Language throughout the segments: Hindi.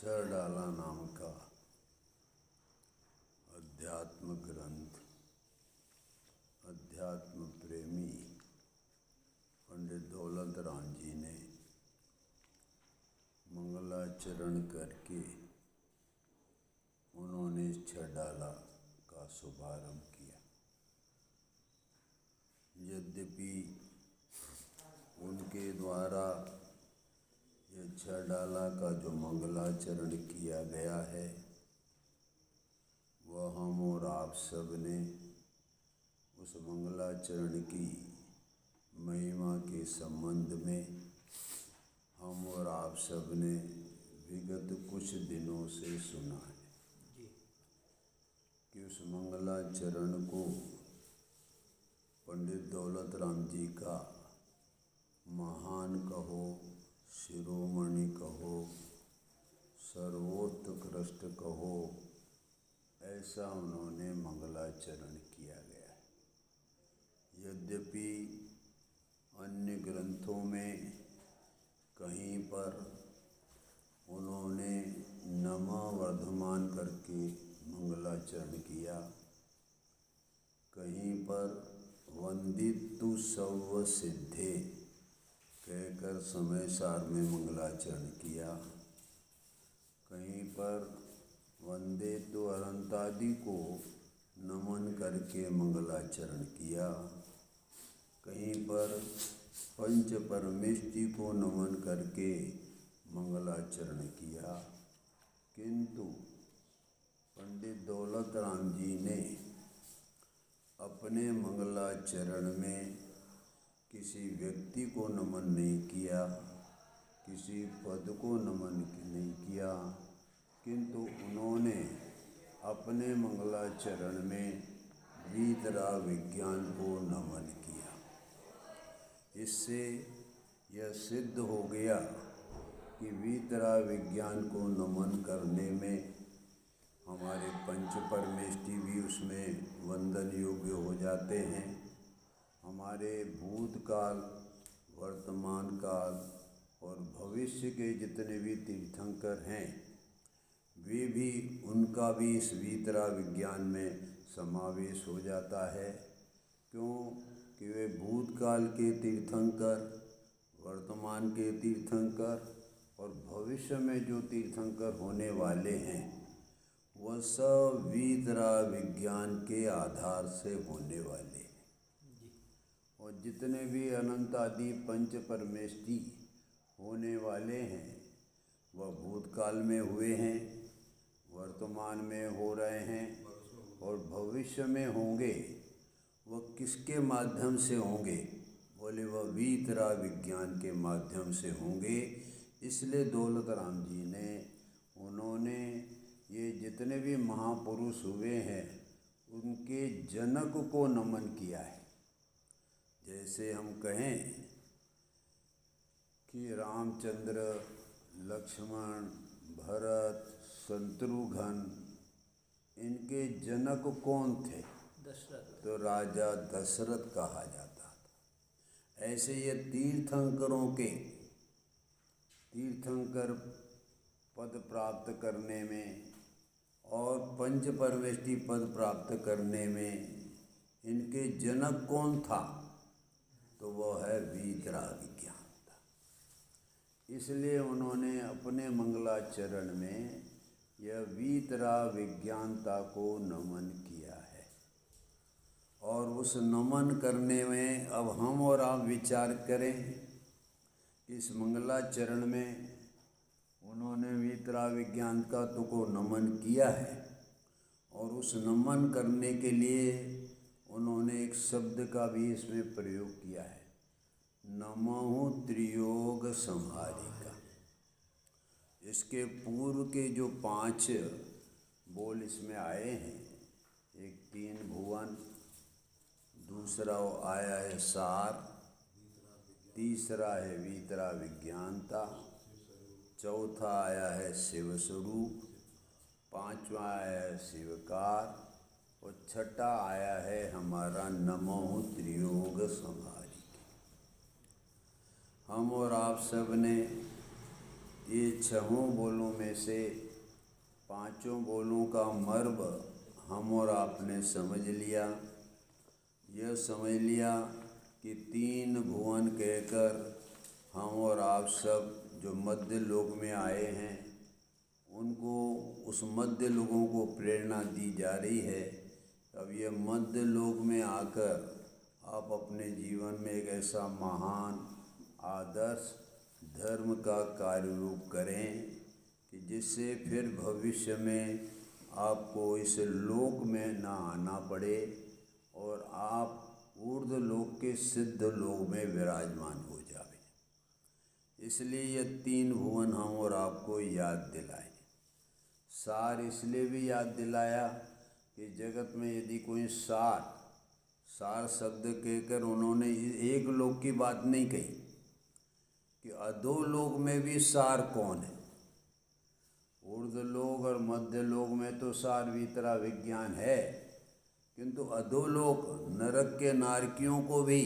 छड़ाला नाम का अध्यात्म ग्रंथ अध्यात्म प्रेमी पंडित दौलत राम जी ने मंगलाचरण करके उन्होंने इस छड़ाला का शुभारंभ किया। यद्यपि उनके द्वारा यह छड़ाला का जो मंगलाचरण किया गया है वह हम और आप सब ने उस मंगलाचरण की महिमा के संबंध में हम और आप सब ने विगत कुछ दिनों से सुना है कि उस मंगलाचरण को पंडित दौलत राम जी का महान कहो, शिरोमणि कहो, सर्वोत्कृष्ट कहो, ऐसा उन्होंने मंगलाचरण किया गया है। यद्यपि अन्य ग्रंथों में कहीं पर उन्होंने नमः वर्धमान करके मंगलाचरण किया, कहीं पर वंदितु सर्व सिद्धे कहकर समय सार में मंगलाचरण किया, कहीं पर वंदे तो अनंतादि को नमन करके मंगलाचरण किया, कहीं पर पंच परमेष्टि को नमन करके मंगलाचरण किया। किंतु पंडित दौलत राम जी ने अपने मंगलाचरण में किसी व्यक्ति को नमन नहीं किया, किसी पद को नमन नहीं किया, किंतु उन्होंने अपने मंगलाचरण में वीतराग विज्ञान को नमन किया। इससे यह सिद्ध हो गया कि वीतराग विज्ञान को नमन करने में हमारे पंच परमेष्टि भी उसमें वंदन योग्य हो जाते हैं। हमारे भूतकाल, वर्तमान काल और भविष्य के जितने भी तीर्थंकर हैं वे भी उनका भी इस वीतराग विज्ञान में समावेश हो जाता है। क्यों कि वे भूतकाल के तीर्थंकर, वर्तमान के तीर्थंकर और भविष्य में जो तीर्थंकर होने वाले हैं वह सब वीतराग विज्ञान के आधार से होने वाले हैं। और जितने भी अनंत आदि पंच परमेष्टि होने वाले हैं वह भूतकाल में हुए हैं, वर्तमान में हो रहे हैं और भविष्य में होंगे। वह किसके माध्यम से होंगे? बोले वह वीतराग विज्ञान के माध्यम से होंगे। इसलिए दौलत राम जी ने उन्होंने ये जितने भी महापुरुष हुए हैं उनके जनक को नमन किया है। जैसे हम कहें कि रामचंद्र, लक्ष्मण, भरत, शत्रुघ्न इनके जनक कौन थे? दशरथ। तो राजा दशरथ कहा जाता था। ऐसे ये तीर्थंकरों के तीर्थंकर पद प्राप्त करने में और पंच परमेष्टि पद प्राप्त करने में इनके जनक कौन था? तो वह है वीतराग विज्ञान था। इसलिए उन्होंने अपने मंगलाचरण में यह वीतराग विज्ञानता को नमन किया है। और उस नमन करने में अब हम और आप विचार करें, इस मंगलाचरण में उन्होंने वीतराग विज्ञानता को नमन किया है और उस नमन करने के लिए उन्होंने एक शब्द का भी इसमें प्रयोग किया है, नमहु त्रियोग संहारिका। इसके पूर्व के जो 5 बोल इसमें आए हैं, एक 3 भुवन, दूसरा आया है सार, तीसरा है वीतराग विज्ञानता, चौथा आया है शिव स्वरूप, 5वां आया है शिवकार और छठा आया है हमारा नमो त्रियोग संहारी। हम और आप सब ने ये छहों बोलों में से पांचों बोलों का मर्म हम और आपने समझ लिया। यह समझ लिया कि तीन भुवन कहकर हम और आप सब जो मध्य लोक में आए हैं उनको, उस मध्य लोगों को प्रेरणा दी जा रही है। अब यह मध्य लोक में आकर आप अपने जीवन में एक ऐसा महान आदर्श धर्म का कार्य रूप करें कि जिससे फिर भविष्य में आपको इस लोक में ना आना पड़े और आप ऊर्ध्व लोक के सिद्ध लोक में विराजमान हो जाए। इसलिए ये तीन भुवन हम और आपको याद दिलाए। सार इसलिए भी याद दिलाया कि जगत में यदि कोई सार शब्द कहकर उन्होंने एक लोक की बात नहीं कही कि अधोलोक में भी सार कौन है। ऊर्ध्व लोक और मध्य लोक में तो सार वितरा विज्ञान है, किंतु अधोलोक नरक के नारकियों को भी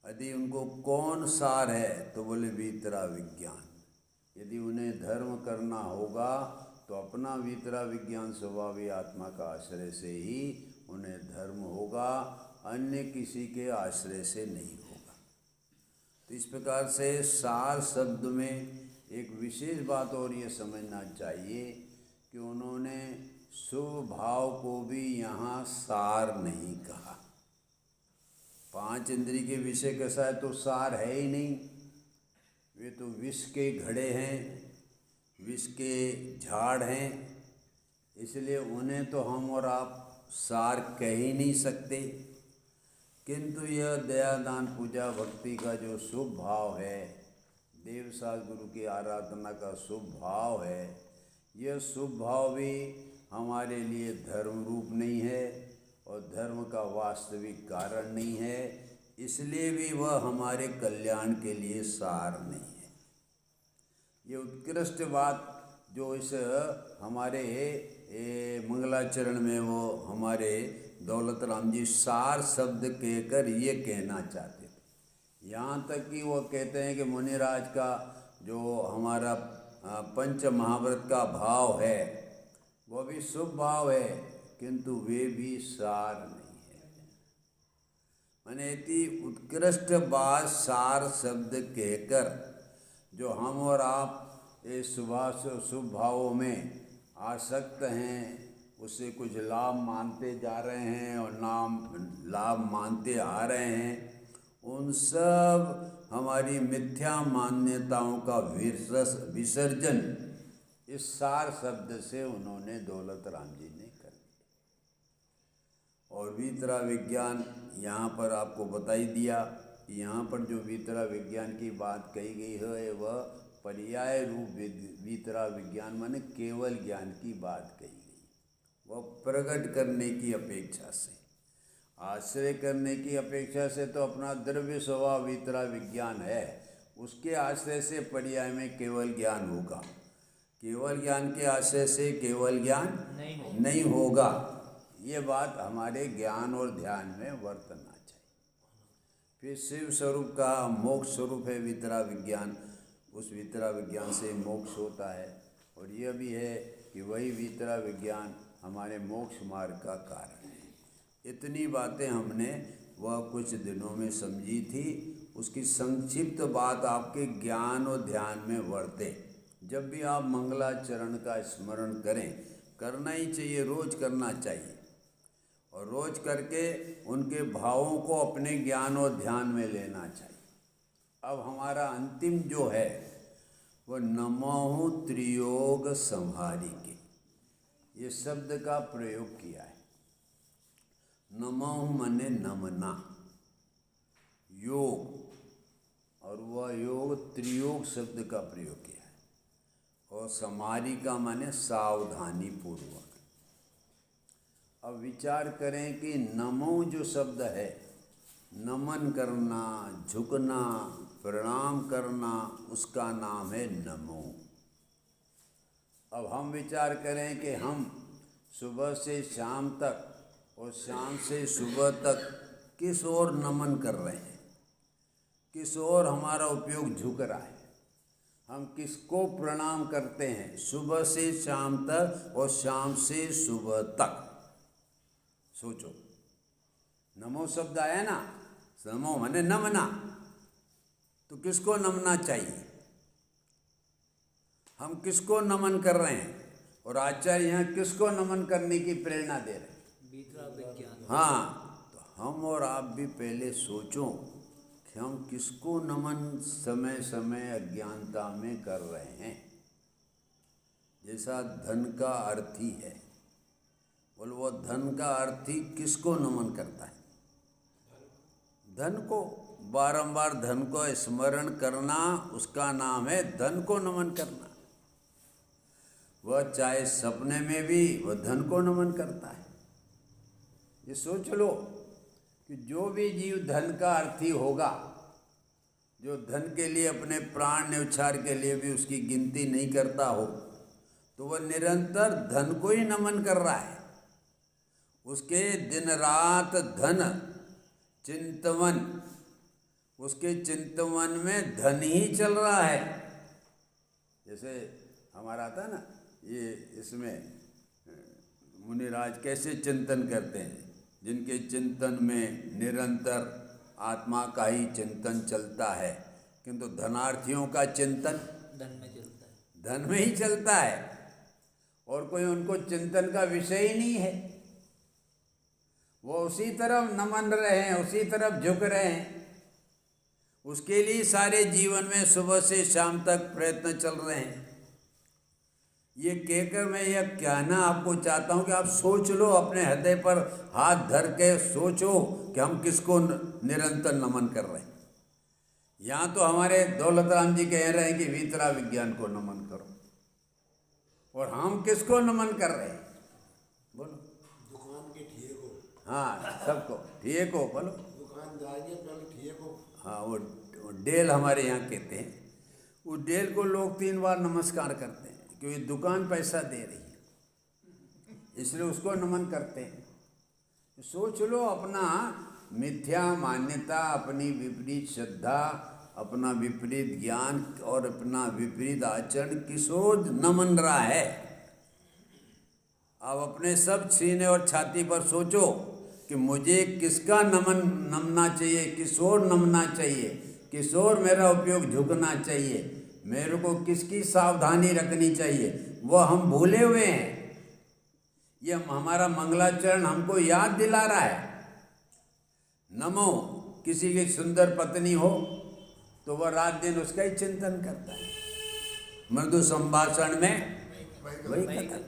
यदि उनको कौन सार है तो बोले वितरा विज्ञान। यदि उन्हें धर्म करना होगा तो अपना वितरा विज्ञान स्वभावी आत्मा का आश्रय से ही उन्हें धर्म होगा, अन्य किसी के आश्रय से नहीं होगा। तो इस प्रकार से सार शब्द में एक विशेष बात और ये समझना चाहिए कि उन्होंने शुभ भाव को भी यहाँ सार नहीं कहा। पांच इंद्रिय के विषय कैसा है तो सार है ही नहीं, वे तो विष के घड़े हैं, विष के झाड़ हैं, इसलिए उन्हें तो हम और आप सार कह ही नहीं सकते। किंतु यह दया दान पूजा भक्ति का जो शुभ भाव है, देव सास गुरु की आराधना का शुभ भाव है, यह शुभ भाव भी हमारे लिए धर्म रूप नहीं है और धर्म का वास्तविक कारण नहीं है, इसलिए भी वह हमारे कल्याण के लिए सार नहीं है। ये उत्कृष्ट बात जो इस हमारे मंगलाचरण में वो हमारे दौलत राम जी सार शब्द कहकर ये कहना चाहते थे। यहाँ तक कि वो कहते हैं कि मुनिराज का जो हमारा पंच महाव्रत का भाव है वो भी शुभ भाव है, किंतु वे भी सार नहीं है। मैंने इतनी उत्कृष्ट बात सार शब्द कहकर जो हम और आप इस शुभ भावों में आसक्त हैं, उससे कुछ लाभ मानते जा रहे हैं और लाभ मानते आ रहे हैं, उन सब हमारी मिथ्या मान्यताओं का विसर्जन इस सार शब्द से उन्होंने दौलत राम जी ने कर दिया। और वितरा विज्ञान यहाँ पर आपको बता ही दिया। यहाँ पर जो वितरा विज्ञान की बात कही गई है वह पर्याय रूप वितरा विज्ञान माने केवल ज्ञान की बात कही गई। वह प्रकट करने की अपेक्षा से, आश्रय करने की अपेक्षा से तो अपना द्रव्य स्वभाव वितरा विज्ञान है, उसके आश्रय से पर्याय में केवल ज्ञान होगा। केवल ज्ञान के आश्रय से केवल ज्ञान नहीं होगा। ये बात हमारे ज्ञान और ध्यान में वर्तना चाहिए। फिर शिव स्वरूप का मोक्ष स्वरूप है वितरा विज्ञान, उस वितरा विज्ञान से मोक्ष होता है। और यह भी है कि वही वितरा विज्ञान हमारे मोक्ष मार्ग का कारण है। इतनी बातें हमने वह कुछ दिनों में समझी थी, उसकी संक्षिप्त बात आपके ज्ञान और ध्यान में वर्ते। जब भी आप मंगलाचरण का स्मरण करें, करना ही चाहिए, रोज करना चाहिए, और रोज करके उनके भावों को अपने ज्ञान और ध्यान में लेना चाहिए। अब हमारा अंतिम जो है वह नमोहु त्रियोग संहारी के, ये शब्द का प्रयोग किया है। नमोहु माने नमना, योग, और वह योग त्रियोग शब्द का प्रयोग किया है। और संहारी का माने सावधानी पूर्वक। अब विचार करें कि नमो जो शब्द है, नमन करना, झुकना, प्रणाम करना, उसका नाम है नमो। अब हम विचार करें कि हम सुबह से शाम तक और शाम से सुबह तक किस ओर नमन कर रहे हैं, किस ओर हमारा उपयोग झुक रहा है। हम किसको प्रणाम करते हैं? सुबह से शाम तक और शाम से सुबह तक। सोचो, नमो शब्द आया ना, नमो माने नमना, तो किसको नमना चाहिए? हम किसको नमन कर रहे हैं? और आचार्य यहाँ किसको नमन करने की प्रेरणा दे रहे हैं? हाँ, तो हम और आप भी पहले सोचो कि हम किसको नमन समय समय अज्ञानता में कर रहे हैं। जैसा धन का अर्थी है, बोल वो धन का अर्थी किसको नमन करता है? धन को। बारंबार धन को स्मरण करना, उसका नाम है धन को नमन करना। वह चाहे सपने में भी वह धन को नमन करता है। ये सोच लो कि जो भी जीव धन का अर्थी होगा, जो धन के लिए अपने प्राण न्यौछावर के लिए भी उसकी गिनती नहीं करता हो, तो वह निरंतर धन को ही नमन कर रहा है। उसके दिन रात धन चिंतवन, उसके चिंतवन में धन ही चल रहा है। जैसे हमारा आता है ना, ये इसमें मुनिराज कैसे चिंतन करते हैं, जिनके चिंतन में निरंतर आत्मा का ही चिंतन चलता है, किंतु धनार्थियों का चिंतन धन में चलता है, धन में ही चलता है, और कोई उनको चिंतन का विषय ही नहीं है। वो उसी तरफ नमन रहे हैं, उसी तरफ झुक रहे हैं। उसके लिए सारे जीवन में सुबह से शाम तक प्रयत्न चल रहे हैं। ये कहकर मैं यह कहना आपको चाहता हूँ कि आप सोच लो, अपने हृदय पर हाथ धर के सोचो कि हम किसको निरंतर नमन कर रहे हैं। यहाँ तो हमारे दौलत राम जी कह रहे हैं कि वीतरा विज्ञान को नमन करो, और हम किसको नमन कर रहे हैं? बोलो। दुकान के ठिए को। हाँ, सबको ठिए को बोलो। दुकानदार के पहले ठिए को। हाँ, वो डेल हमारे यहाँ कहते हैं। वो डेल को लोग 3 बार नमस्कार करते हैं, क्योंकि दुकान पैसा दे रही है, इसलिए उसको नमन करते हैं। सोच लो, अपना मिथ्या मान्यता, अपनी विपरीत श्रद्धा, अपना विपरीत ज्ञान और अपना विपरीत आचरण किसको नमन रहा है। अब अपने सब सीने और छाती पर सोचो कि मुझे किसका नमना चाहिए, किस ओर नमना चाहिए, किस ओर मेरा उपयोग झुकना चाहिए, मेरे को किसकी सावधानी रखनी चाहिए, वह हम भूले हुए हैं। ये हमारा मंगलाचरण हमको याद दिला रहा है। नमो, किसी की सुंदर पत्नी हो तो वह रात दिन उसका ही चिंतन करता है। मृदु संभाषण में वही कथा,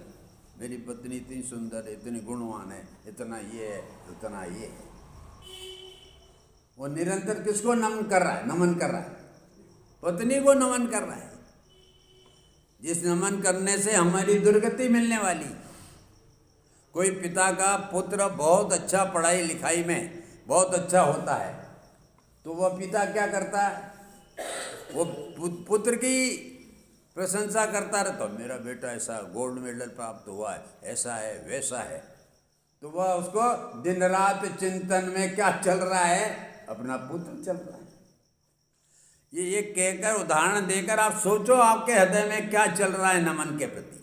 मेरी पत्नी इतनी सुंदर है, इतनी गुणवान है, इतना ये है, उतना ये है। वो निरंतर किसको नमन कर रहा है? नमन कर रहा है, पत्नी को नमन कर रहा है, जिस नमन करने से हमारी दुर्गति मिलने वाली। कोई पिता का पुत्र बहुत अच्छा पढ़ाई लिखाई में बहुत अच्छा होता है, तो वह पिता क्या करता है? वो पुत्र की प्रशंसा करता रहता, तो मेरा बेटा ऐसा गोल्ड मेडल प्राप्त हुआ है, ऐसा है, वैसा है। तो वह उसको दिन रात चिंतन में क्या चल रहा है? अपना पुत्र चल रहा है। ये कहकर, उदाहरण देकर आप सोचो आपके हृदय में क्या चल रहा है नमन के प्रति।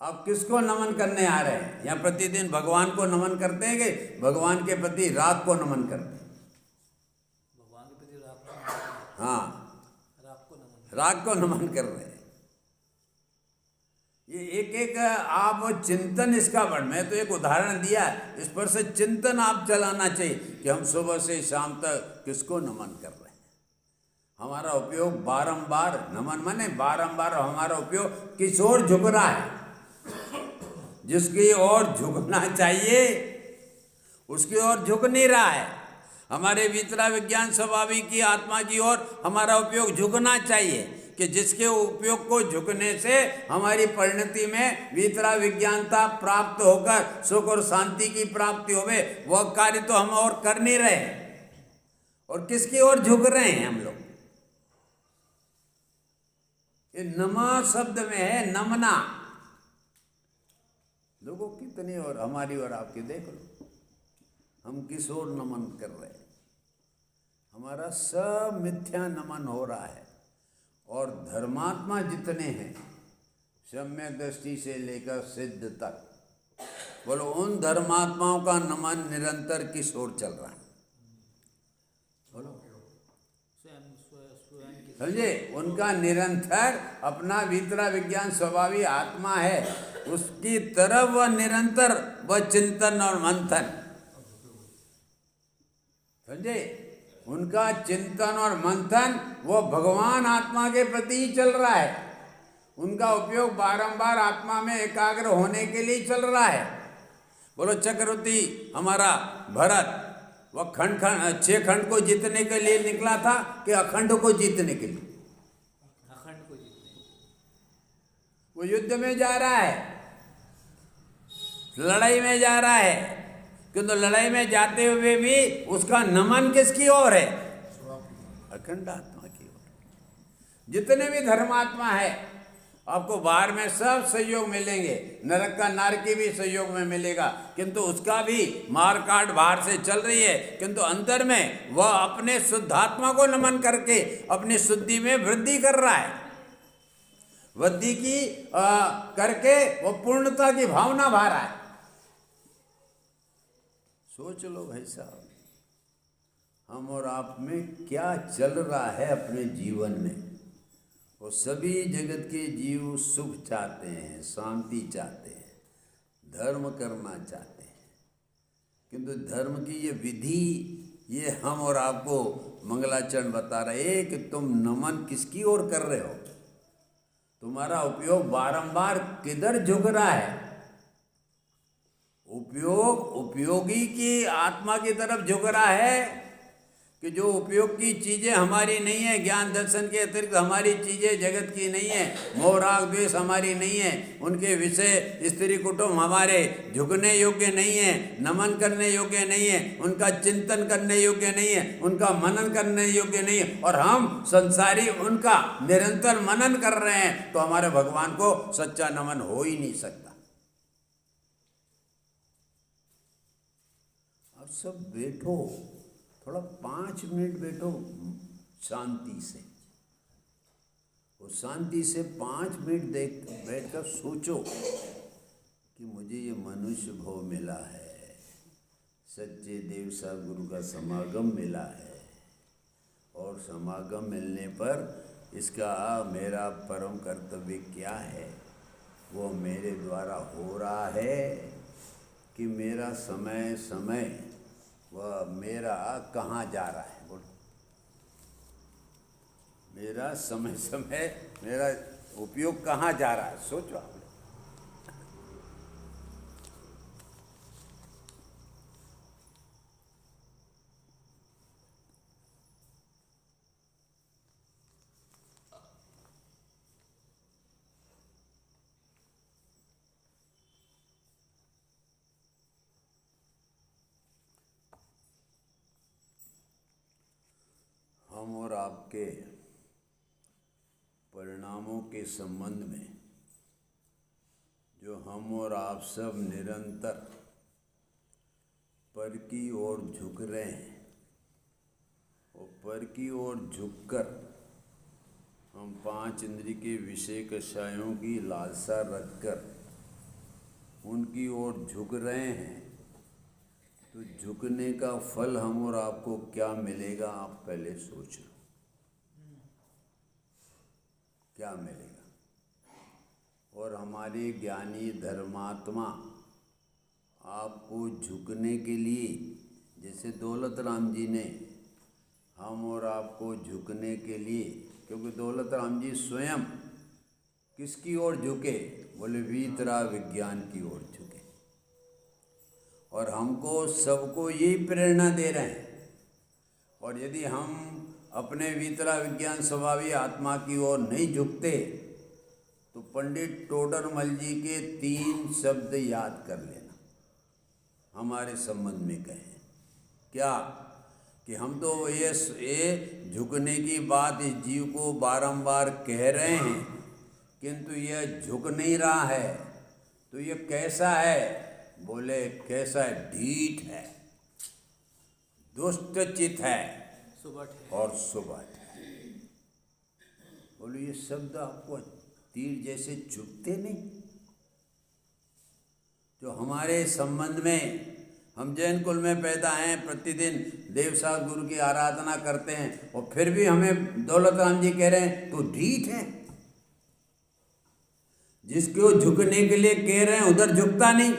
आप किसको नमन करने आ रहे हैं? या प्रतिदिन भगवान को नमन करते हैं कि भगवान के प्रति रात को नमन करते हैं? भगवान के प्रति राग को, हाँ, राग को नमन कर रहे हैं। ये एक आप चिंतन इसका बढ़, मैं तो एक उदाहरण दिया, इस पर से चिंतन आप चलाना चाहिए कि हम सुबह से शाम तक किसको नमन कर रहे हैं। हमारा उपयोग बारंबार, नमन माने बारंबार हमारा उपयोग किस ओर झुक रहा है? जिसकी ओर झुकना चाहिए उसकी ओर झुक नहीं रहा है। हमारे वीतरा विज्ञान स्वभावी की आत्मा की ओर हमारा उपयोग झुकना चाहिए, कि जिसके उपयोग को झुकने से हमारी परिणति में वीतरा विज्ञानता प्राप्त होकर सुख और शांति की प्राप्ति होवे, वह कार्य तो हम और कर नहीं रहे। और किसकी ओर झुक रहे हैं हम लोग? ये नमा शब्द में है नमना। लोगों कितनी और हमारी और आपकी देख लो, हम किस ओर नमन कर रहे हैं? हमारा सब मिथ्या नमन हो रहा है। और धर्मात्मा जितने हैं सम्यक दृष्टि से लेकर सिद्ध तक, बोलो उन धर्मात्माओं का नमन निरंतर किस ओर चल रहा है? बोलो स्वयं स्वयं की समझे? उनका निरंतर अपना भीतरा विज्ञान स्वभावी आत्मा है, उसकी तरफ वह निरंतर वह चिंतन और मंथन, समझे? उनका चिंतन और मंथन वो भगवान आत्मा के प्रति ही चल रहा है। उनका उपयोग बारंबार आत्मा में एकाग्र होने के लिए चल रहा है। बोलो चक्रवर्ती हमारा भरत, वह खंड 6 खंड को जीतने के लिए निकला था कि अखंड को जीतने के लिए? अखंड को जीतने। वो युद्ध में जा रहा है, लड़ाई में जा रहा है, किंतु लड़ाई में जाते हुए भी उसका नमन किसकी ओर है? अखंड आत्मा की ओर। जितने भी धर्मात्मा है आपको बाहर में सब सहयोग मिलेंगे, नरक का नारकी भी सहयोग में मिलेगा, किंतु उसका भी मार काट बाहर से चल रही है, किंतु अंदर में वह अपने शुद्धात्मा को नमन करके अपनी शुद्धि में वृद्धि कर रहा है। वृद्धि की करके वह पूर्णता की भावना भा रहा है। सोच लो भाई साहब, हम और आप में क्या चल रहा है अपने जीवन में। वो सभी जगत के जीव सुख चाहते हैं, शांति चाहते हैं, धर्म करना चाहते हैं, किंतु धर्म की ये विधि ये हम और आपको मंगलाचरण बता रहे कि तुम नमन किसकी ओर कर रहे हो, तुम्हारा उपयोग बारंबार किधर झुक रहा है। उपयोग उपयोगी की आत्मा की तरफ झुक रहा है कि जो उपयोग की चीज़ें हमारी नहीं है, ज्ञान दर्शन के अतिरिक्त हमारी चीज़ें जगत की नहीं है, मोह राग द्वेष हमारी नहीं है, उनके विषय स्त्री कुटुंब हमारे झुकने योग्य नहीं है, नमन करने योग्य नहीं है, उनका चिंतन करने योग्य नहीं है, उनका मनन करने योग्य नहीं है, और हम संसारी उनका निरंतर मनन कर रहे हैं, तो हमारे भगवान को सच्चा नमन हो ही नहीं सकता। अब सब बैठो, थोड़ा 5 मिनट बैठो शांति से, और शांति से 5 मिनट बैठकर सोचो कि मुझे ये मनुष्य भव मिला है, सच्चे देव साहब गुरु का समागम मिला है, और समागम मिलने पर इसका मेरा परम कर्तव्य क्या है, वो मेरे द्वारा हो रहा है कि मेरा समय समय वह मेरा कहाँ जा रहा है। बोलो, मेरा समय समय मेरा उपयोग कहाँ जा रहा है, सोचो आप। हम और आपके परिणामों के संबंध में जो हम और आप सब निरंतर पर की ओर झुक रहे हैं, और पर की ओर झुककर हम 5 इंद्रिय के विषय कषायों की लालसा रखकर उनकी ओर झुक रहे हैं, तो झुकने का फल हम और आपको क्या मिलेगा, आप पहले सोचो क्या मिलेगा। और हमारे ज्ञानी धर्मात्मा आपको झुकने के लिए, जैसे दौलत राम जी ने हम और आपको झुकने के लिए, क्योंकि दौलत राम जी स्वयं किसकी ओर झुके, बोले वीतरा विज्ञान की ओर झुके, और हमको सबको यही प्रेरणा दे रहे हैं। और यदि हम अपने वीतरा विज्ञान स्वभावी आत्मा की ओर नहीं झुकते, तो पंडित टोडरमल जी के 3 शब्द याद कर लेना, हमारे संबंध में कहें क्या, कि हम तो ये झुकने की बात इस जीव को बारंबार कह रहे हैं, किंतु यह झुक नहीं रहा है, तो ये कैसा है, बोले कैसा है, ढीठ है, दुष्टचित है सुबह और सुबह है। बोलो ये शब्द आपको तीर जैसे चुभते नहीं? जो हमारे संबंध में, हम जैन कुल में पैदा हैं, प्रतिदिन देवसाग गुरु की आराधना करते हैं, और फिर भी हमें दौलत राम जी कह रहे हैं तो ढीठ है। जिसको झुकने के लिए कह रहे हैं उधर झुकता नहीं,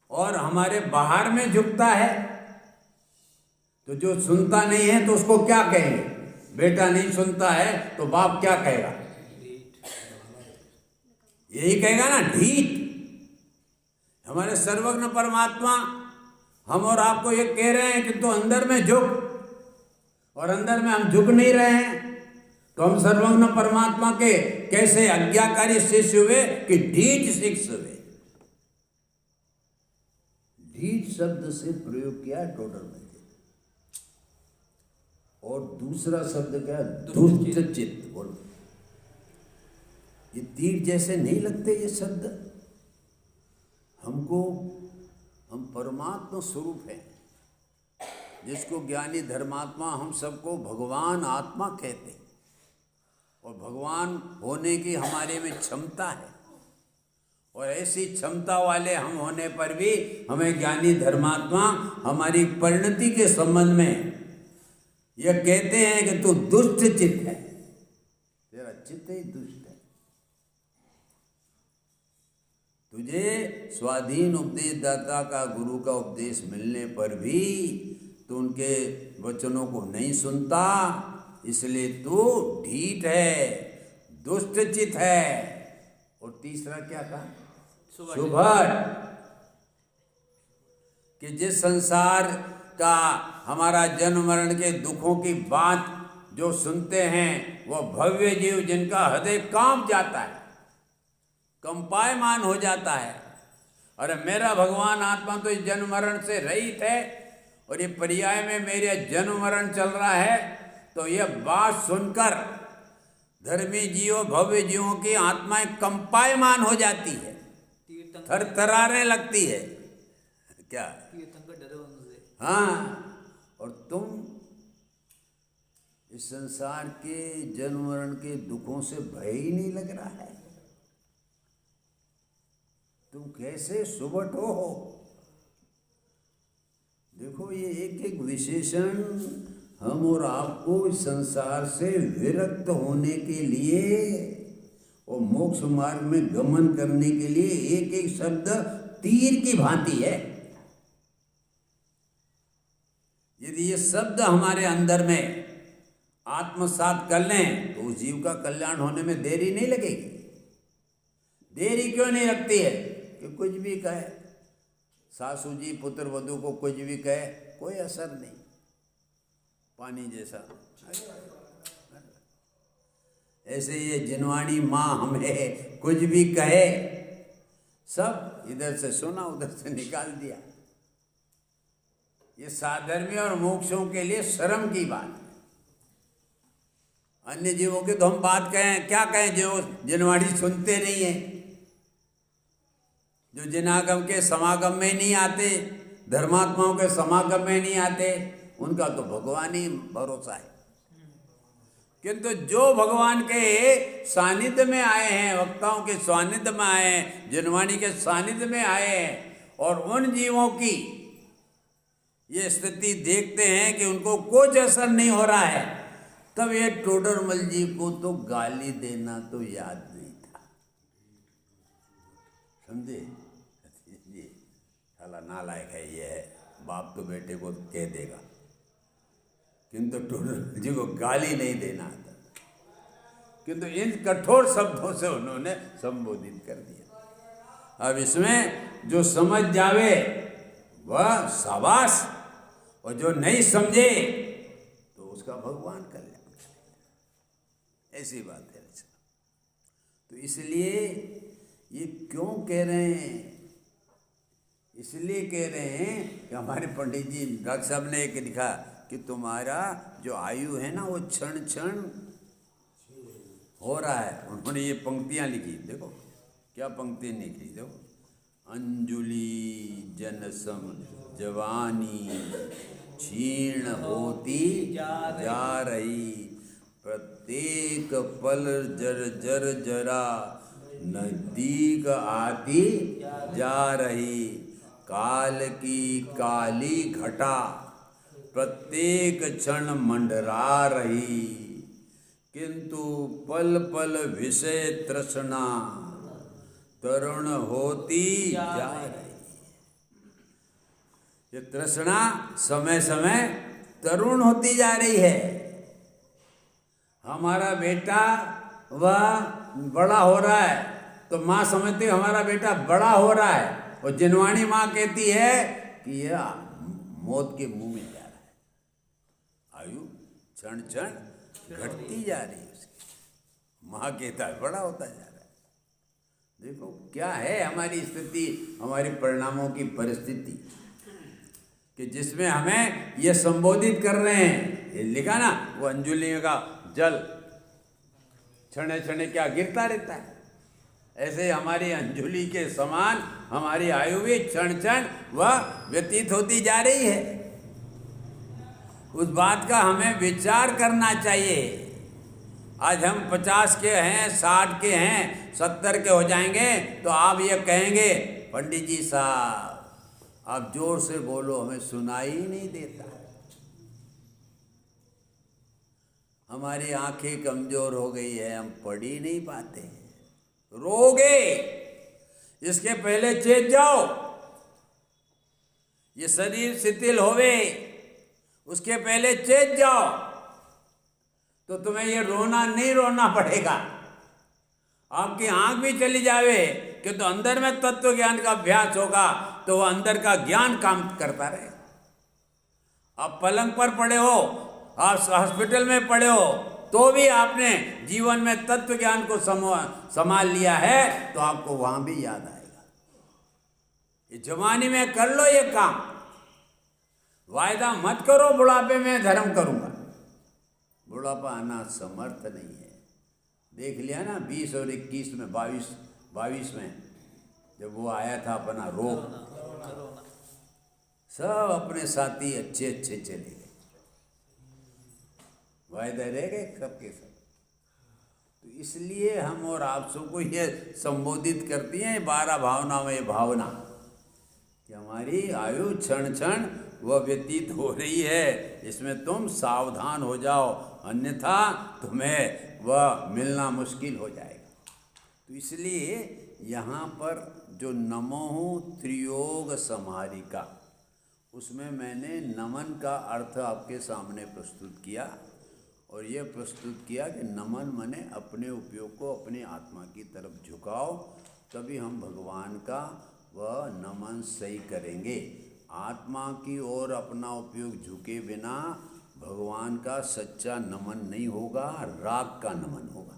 और हमारे बाहर में झुकता है। तो जो सुनता नहीं है तो उसको क्या कहेंगे? बेटा नहीं सुनता है तो बाप क्या कहेगा? यही कहेगा ना, ढीठ। हमारे सर्वज्ञ परमात्मा हम और आपको ये कह रहे हैं कि तो अंदर में झुक, और अंदर में हम झुक नहीं रहे हैं। तो हम सर्वज्ञ परमात्मा के कैसे आज्ञाकारी शिष्य हुए कि ढीठ शिष्य हुए। ढीठ शब्द से प्रयोग किया टोटल में। और दूसरा शब्द क्या? दुष्ट चित्त। बोलो, ये तीर जैसे नहीं लगते ये शब्द हमको? हम परमात्मा स्वरूप हैं, जिसको ज्ञानी धर्मात्मा हम सबको भगवान आत्मा कहते हैं, और भगवान होने की हमारे में क्षमता है। और ऐसी क्षमता वाले हम होने पर भी हमें ज्ञानी धर्मात्मा हमारी परिणति के संबंध में यह कहते हैं कि तू दुष्ट चित्त है, तेरा चित्त ही दुष्ट है। तुझे स्वाधीन उपदेशदाता का, गुरु का उपदेश मिलने पर भी तू उनके वचनों को नहीं suनता, इसलिए तू ढीठ है, दुष्ट चित्त है। और तीसरा क्या कहा? सुभर। कि जिस संसार का हमारा जन्म मरण के दुखों की बात जो सुनते हैं, वो भव्य जीव जिनका हृदय कांप जाता है, कंपायमान हो जाता है। अरे मेरा भगवान आत्मा तो इस जन्म मरण से रहित है, और ये पर्याय में मेरे जन्म मरण चल रहा है। तो यह बात सुनकर धर्मी जीवों, भव्य जीवों की आत्माएं कंपायमान हो जाती है, थरथराने लगती है। क्या? हाँ। और तुम इस संसार के जन्म मरण के दुखों से भय ही नहीं लग रहा है, तुम कैसे सुबट हो? देखो, ये एक एक विशेषण हम और आपको इस संसार से विरक्त होने के लिए और मोक्ष मार्ग में गमन करने के लिए एक एक शब्द तीर की भांति है। यदि ये शब्द हमारे अंदर में आत्मसात कर लें तो उस जीव का कल्याण होने में देरी नहीं लगेगी। देरी क्यों नहीं लगती है? कि कुछ भी कहे, सासू जी पुत्र वधू को कुछ भी कहे, कोई असर नहीं, पानी जैसा। ऐसे ये जिनवाणी माँ हमें कुछ भी कहे, सब इधर से सुना उधर से निकाल दिया। ये साधर्मी और मोक्षों के लिए शर्म की बात है। अन्य जीवों की तो हम बात कहें, क्या कहें, जो जिनवाणी सुनते नहीं है, जो जिनागम के समागम में नहीं आते, धर्मात्माओं के समागम में नहीं आते, उनका तो भगवान ही भरोसा है। किंतु जो भगवान के सानिध्य में आए हैं, वक्ताओं के सानिध्य में आए हैं, जिनवाणी के सानिध्य में आए हैं, और उन जीवों की ये स्थिति देखते हैं कि उनको कुछ असर नहीं हो रहा है, तब ये टोडरमल जी को तो गाली देना तो याद नहीं था। समझे? ये साला नालायक है, ये है, बाप तो बेटे को कह देगा, किंतु टोडरमल जी को गाली नहीं देना आता। किंतु इन कठोर शब्दों से उन्होंने संबोधित कर दिया। अब इसमें जो समझ जावे वह शाबाश, और जो नहीं समझे तो उसका भगवान कल्याण। ऐसी बात है। तो इसलिए ये क्यों कह रहे हैं? इसलिए कह रहे हैं कि हमारे पंडित जी डॉक्टर साहब ने एक लिखा कि तुम्हारा जो आयु है ना वो क्षण क्षण हो रहा है। उन्होंने ये पंक्तियां लिखी, देखो क्या पंक्ति लिखी, देखो, अंजुली जनसम जवानी क्षीण होती जा रही, प्रत्येक पल जर जर जरा नजदीक आती जा रही, काल की काली घटा प्रत्येक क्षण मंडरा रही, किंतु पल पल विषय तृष्णा तरुण होती जा रही। ये तृष्णा समय समय तरुण होती जा रही है। हमारा बेटा वह बड़ा हो रहा है तो माँ समझती है हमारा बेटा बड़ा हो रहा है, और जिनवाणी माँ कहती है कि यह मौत के मुंह में जा रहा है। आयु क्षण क्षण घटती जा रही है उसकी। माँ कहता है बड़ा होता जा रहा है। देखो क्या है हमारी स्थिति, हमारे परिणामों की परिस्थिति, कि जिसमें हमें ये संबोधित कर रहे हैं। ये लिखा ना, वो अंजुलियों का जल क्षणे क्षणे क्या गिरता रहता है, ऐसे हमारी अंजुलि के समान हमारी आयु भी क्षण क्षण वह व्यतीत होती जा रही है। उस बात का हमें विचार करना चाहिए। आज हम 50 के हैं, 60 के हैं, 70 के हो जाएंगे तो आप ये कहेंगे पंडित जी साहब आप जोर से बोलो, हमें सुनाई ही नहीं देता, हमारी आंखें कमजोर हो गई है, हम पढ़ ही नहीं पाते। रोगे, इसके पहले चेत जाओ, ये शरीर शिथिल होवे उसके पहले चेत जाओ, तो तुम्हें ये रोना नहीं रोना पड़ेगा। आपकी आंख भी चली जावे कि तो अंदर में तत्व ज्ञान का अभ्यास होगा, तो वह अंदर का ज्ञान काम करता रहे। आप पलंग पर पड़े हो, आप हॉस्पिटल में पड़े हो, तो भी आपने जीवन में तत्व ज्ञान को संभाल लिया है, तो आपको वहां भी याद आएगा। ये जवानी में कर लो ये काम, वायदा मत करो बुढ़ापे में धर्म करूंगा। बुढ़ापा आना समर्थ नहीं है। देख लिया ना 20 और 21 में 22 में जब वो आया था अपना रोग, सब अपने साथी अच्छे अच्छे चले गए, वायदे रह गए सबके सब। तो इसलिए हम और आप सबको ये संबोधित करती हैं 12 भावना में भावना, कि हमारी आयु क्षण क्षण वह व्यतीत हो रही है, इसमें तुम सावधान हो जाओ, अन्यथा तुम्हें वह मिलना मुश्किल हो जाएगा। तो इसलिए यहाँ पर जो नमो त्रियोग समाहारिका, उसमें मैंने नमन का अर्थ आपके सामने प्रस्तुत किया, और ये प्रस्तुत किया कि नमन माने अपने उपयोग को अपने आत्मा की तरफ झुकाओ, तभी हम भगवान का वह नमन सही करेंगे। आत्मा की ओर अपना उपयोग झुके बिना भगवान का सच्चा नमन नहीं होगा, राग का नमन होगा।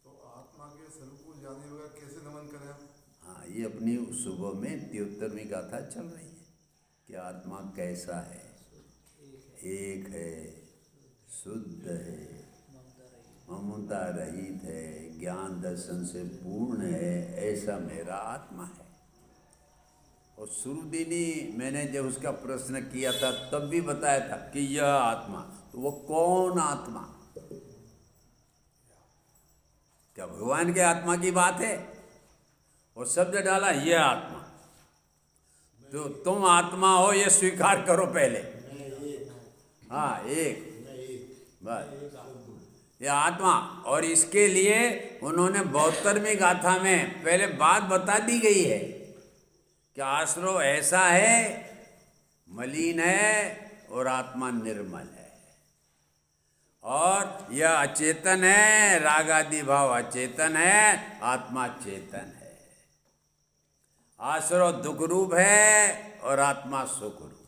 तो आत्मा के स्वरूप को जाने होगा, कैसे नमन करें हम? हाँ, ये अपनी सुबह में 73वीं गाथा चल रही है कि आत्मा कैसा है, एक है, शुद्ध है, ममता रहित है, ज्ञान दर्शन से पूर्ण है, ऐसा मेरा आत्मा है। और शुरुदिनी मैंने जब उसका प्रश्न किया था तब भी बताया था कि यह आत्मा, तो वो कौन आत्मा? क्या भगवान के आत्मा की बात है? और शब्द डाला यह आत्मा, तो तुम आत्मा हो ये स्वीकार करो पहले। हाँ, एक बस ये आत्मा। और इसके लिए उन्होंने 72वीं गाथा में पहले बात बता दी गई है कि आश्रव ऐसा है, मलिन है और आत्मा निर्मल है, और यह अचेतन है, राग आदि भाव अचेतन है, आत्मा चेतन है। आश्रव दुख रूप है और आत्मा सुख रूप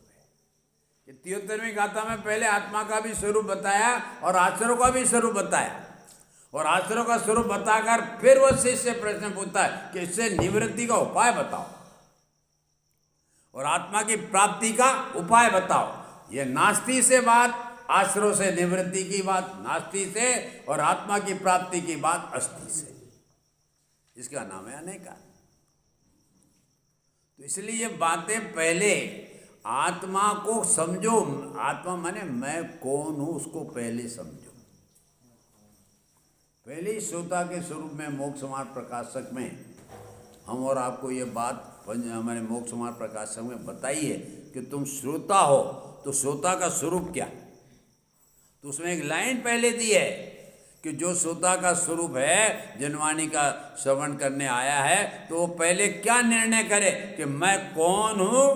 है। 73वीं गाथा में पहले आत्मा का भी स्वरूप बताया और आश्रव का भी स्वरूप बताया, और आश्रव का स्वरूप बताकर फिर वो शिष्य प्रश्न पूछता है कि इससे निवृत्ति का उपाय बताओ और आत्मा की प्राप्ति का उपाय बताओ। ये नास्ति से बात, आश्रव से निवृत्ति की बात नास्ति से, और आत्मा की प्राप्ति की बात अस्थि से। इसका नाम है अनेका। तो इसलिए ये बातें पहले आत्मा को समझो। आत्मा माने मैं कौन हूं, उसको पहले समझो। पहले ही श्रोता के स्वरूप में मोक्ष मार्ग प्रकाशक में हम और आपको ये बात हमारे मोक्ष मार्ग प्रकाशक में बताई है कि तुम श्रोता हो, तो श्रोता का स्वरूप क्या? तो उसमें एक लाइन पहले दी है कि जो श्रोता का स्वरूप है, जनवाणी का श्रवण करने आया है, तो वो पहले क्या निर्णय करे कि मैं कौन हूँ,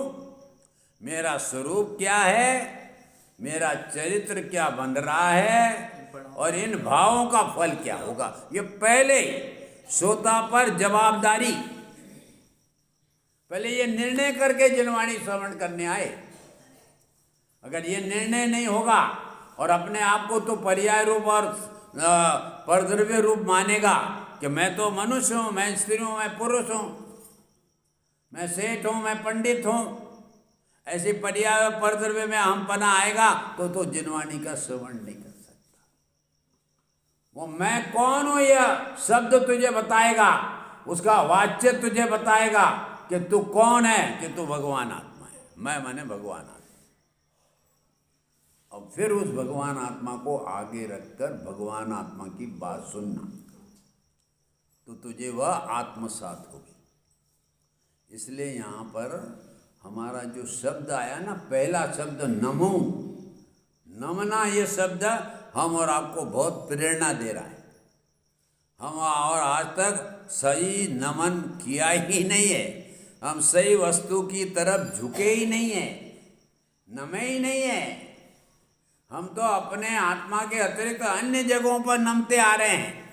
मेरा स्वरूप क्या है, मेरा चरित्र क्या बन रहा है और इन भावों का फल क्या होगा। ये पहले ही श्रोता पर जवाबदारी, पहले ये निर्णय करके जनवाणी श्रवण करने आए। अगर ये निर्णय नहीं होगा और अपने आप को तो पर्याय रूप और परद्रव्य रूप मानेगा कि मैं तो मनुष्य हूँ, मैं स्त्री हूँ, मैं पुरुष हूँ, मैं सेठ हूँ, मैं पंडित हूँ, ऐसी पर्याय और परद्रव्य में हम पना आएगा तो जनवाणी का श्रवण नहीं कर सकता। वो मैं कौन हूँ यह शब्द तुझे बताएगा, उसका वाच्य तुझे बताएगा कि तू कौन है, कि तू भगवान आत्मा है। मैं माने भगवान आत्मा। और फिर उस भगवान आत्मा को आगे रखकर भगवान आत्मा की बात सुनना, तो तुझे वह आत्मसात होगी। इसलिए यहाँ पर हमारा जो शब्द आया ना, पहला शब्द नमो, नमना, ये शब्द हम और आपको बहुत प्रेरणा दे रहा है। हम और आज तक सही नमन किया ही नहीं है, हम सही वस्तु की तरफ झुके ही नहीं है, नमे ही नहीं है। हम तो अपने आत्मा के अतिरिक्त अन्य जगहों पर नमते आ रहे हैं,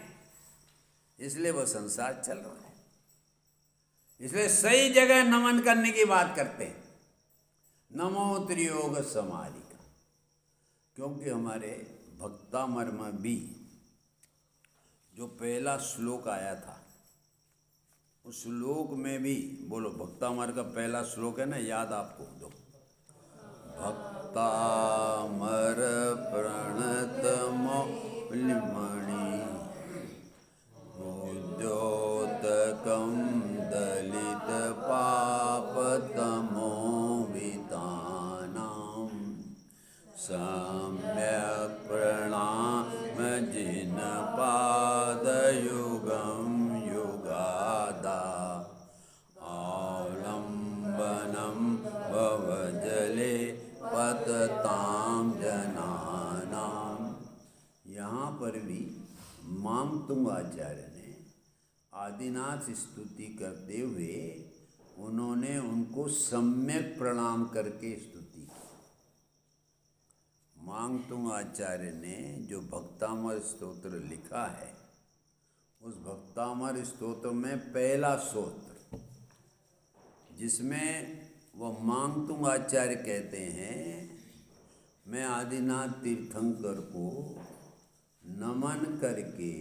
इसलिए वो संसार चल रहा है। इसलिए सही जगह नमन करने की बात करते हैं, नमो त्रियोग समारिका। क्योंकि हमारे भक्तामर्म भी जो पहला श्लोक आया था, उस श्लोक में भी, बोलो भक्तामर का पहला श्लोक है ना, याद आपको दो, भक्तामर प्रणत मौलिमणि उद्योतकं दलित पापतमो वितानां सम्यक् प्रणाम जिन पादयुगं युगादा आवलंबनम भवजले पतताम जनानाम। यहाँ पर भी मामतुंग आचार्य ने आदिनाथ स्तुति करते हुए उन्होंने उनको सम्यक प्रणाम करके स्तुति की। मांगतुंग आचार्य ने जो भक्तामर स्तोत्र लिखा है, उस भक्तामर स्तोत्र में पहला स्तोत्र जिसमें वह मांगतुंग आचार्य कहते हैं, मैं आदिनाथ तीर्थंकर को नमन करके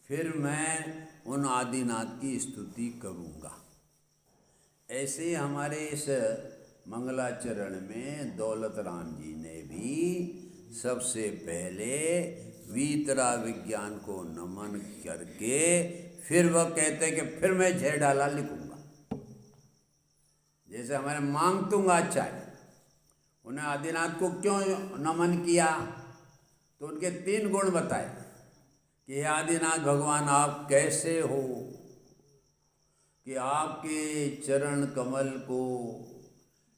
फिर मैं उन आदिनाथ की स्तुति करूँगा। ऐसे हमारे इस मंगलाचरण में दौलत राम जी ने भी सबसे पहले वीतरा विज्ञान को नमन करके फिर वह कहते कि फिर मैं जय डाला लिखूँगा। जैसे हमारे मांगतुंग आचार्य, उन्हें आदिनाथ को क्यों नमन किया, तो उनके 3 गुण बताए कि आदिनाथ भगवान आप कैसे हो, कि आपके चरण कमल को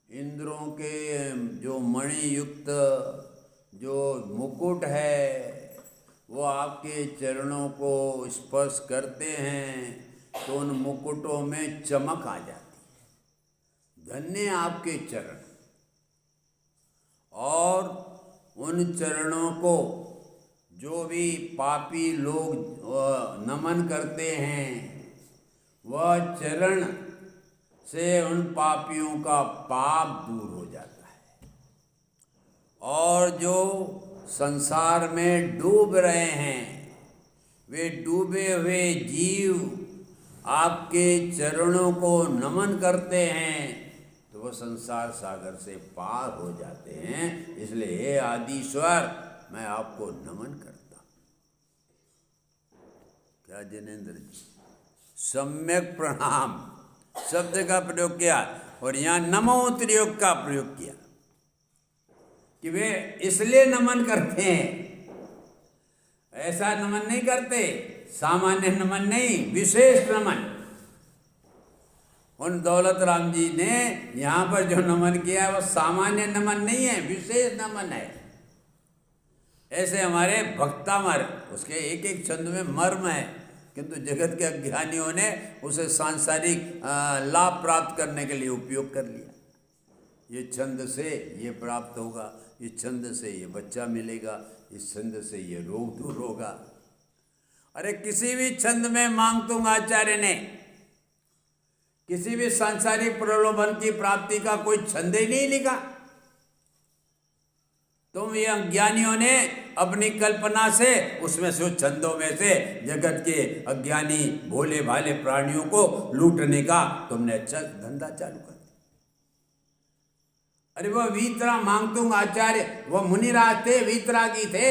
इंद्रों के जो मणि युक्त जो मुकुट है वो आपके चरणों को स्पर्श करते हैं तो उन मुकुटों में चमक आ जाती है। धन्य आपके चरण, और उन चरणों को जो भी पापी लोग नमन करते हैं, वह चरण से उन पापियों का पाप दूर हो जाता है। और जो संसार में डूब रहे हैं, वे डूबे हुए जीव आपके चरणों को नमन करते हैं तो वो संसार सागर से पार हो जाते हैं। इसलिए हे आदिश्वर, मैं आपको नमन करता हूँ। क्या जिनेंद्र जी, सम्यक प्रणाम शब्द का प्रयोग किया और यहाँ नमो त्रियोग का प्रयोग किया कि वे इसलिए नमन करते हैं। ऐसा नमन नहीं करते, सामान्य नमन नहीं, विशेष नमन। उन दौलत राम जी ने यहाँ पर जो नमन किया है वो सामान्य नमन नहीं है, विशेष नमन है। ऐसे हमारे भक्तामर, उसके एक एक छंद में मर्म है, किंतु जगत के अज्ञानियों ने उसे सांसारिक लाभ प्राप्त करने के लिए उपयोग कर लिया। ये छंद से ये प्राप्त होगा, इस छंद से ये बच्चा मिलेगा, इस छंद से ये रोग दूर होगा। अरे किसी भी छंद में मांगतुंग आचार्य ने किसी भी सांसारिक प्रलोभन की प्राप्ति का कोई छंद ही नहीं लिखा। तुम ये अज्ञानियों ने अपनी कल्पना से उसमें से छंदों में से जगत के अज्ञानी भोले भाले प्राणियों को लूटने का तुमने अच्छा धंधा चालू कर दिया। अरे वह वीतरा मांगतुंग आचार्य, वह मुनिराज थे, वीतरागी थे।